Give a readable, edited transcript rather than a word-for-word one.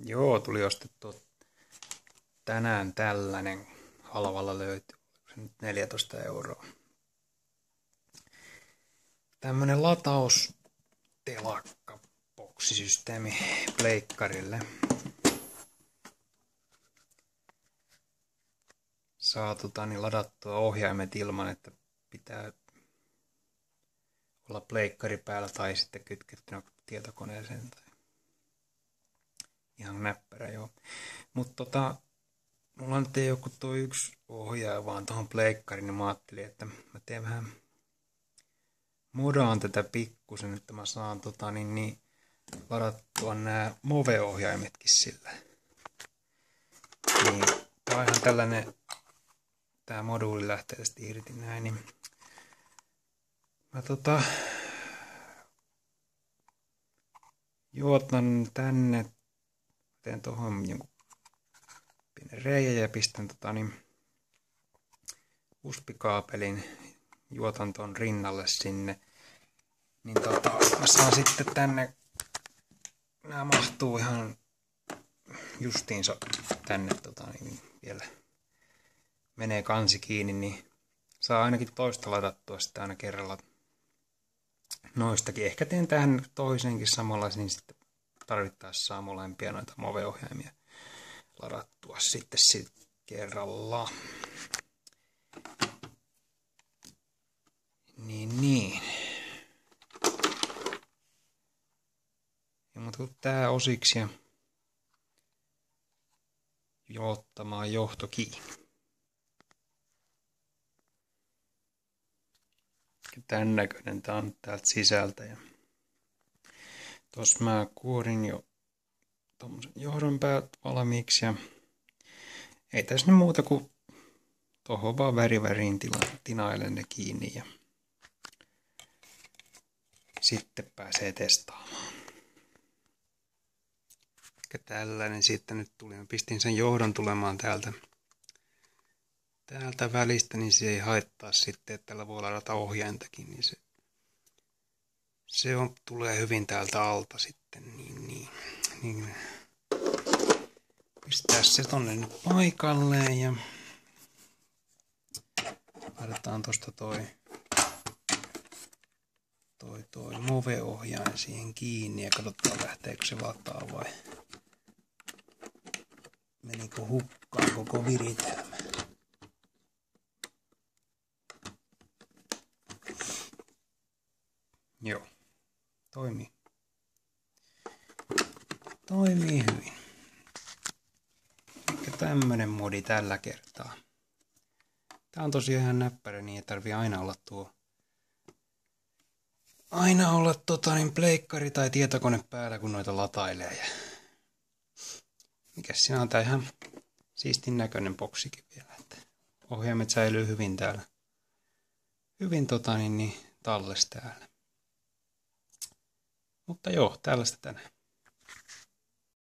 Joo, tuli ostettua tänään tällainen. Halvalla löytyi. Se nyt 14 euroa. Tämmönen lataustelakka-boksisysteemi pleikkarille. Saa ladattua ohjaimet ilman, että pitää olla pleikkari päällä tai sitten kytkettynä tietokoneeseen. Ihan näppärä, joo. Mutta mulla nyt ei joku tuo yksi ohjaaja vaan tohon pleikkariin, niin mä ajattelin, että mä teen vähän modaan tätä pikkusen, että mä saan ladattua nää Move-ohjaimetkin sillä. Niin, tää on ihan tällainen, tää moduuli lähtee tästä irti näin, niin mä juotan tänne, teen tohon jonkun pienen reijän ja pistän USB-kaapelin, juotan ton rinnalle sinne, niin mä saan sitten tänne, nää mahtuu ihan justiinsa tänne vielä menee kansi kiinni, niin saa ainakin toista ladattua sitten aina kerralla noistakin. Ehkä teen tähän toiseenkin samalla, niin sitten tarvittaessa saa molempia noita Move-ohjaimia ladattua sitten kerralla. Niin. Ja mutta tää osiksi ja ottamaan johto kiinni. Tän näköinen tää on täältä sisältä. Ja tossa mä kuorin jo tommosen johdon päät valmiiksi. Ja ei tässä nyt muuta kuin tohon vaan väriin tinailen ne kiinni. Ja sitten pääsee testaamaan. Ja tällainen sitten nyt tuli. Mä pistin sen johdon tulemaan täältä välistä, niin se ei haittaa sitten, että tällä voi ladata ohjaintakin, niin tulee hyvin täältä alta sitten, niin. Pistää se tonne nyt paikalleen ja laitetaan tosta toi Move-ohjain siihen kiinni ja katsotaan lähteekö se lataa vai menikö hukkaan koko viritelmä. Joo, toimii hyvin. Eli tämmönen modi tällä kertaa. Tää on tosiaan ihan näppärä, niin ei tarvii aina olla pleikkari tai tietokone päällä, kun noita latailee. Ja mikäs siinä on, tää ihan siistin näköinen boksikin vielä, että ohjaimet säilyy hyvin täällä. Hyvin tallessa täällä. Mutta joo, tällaista tänään.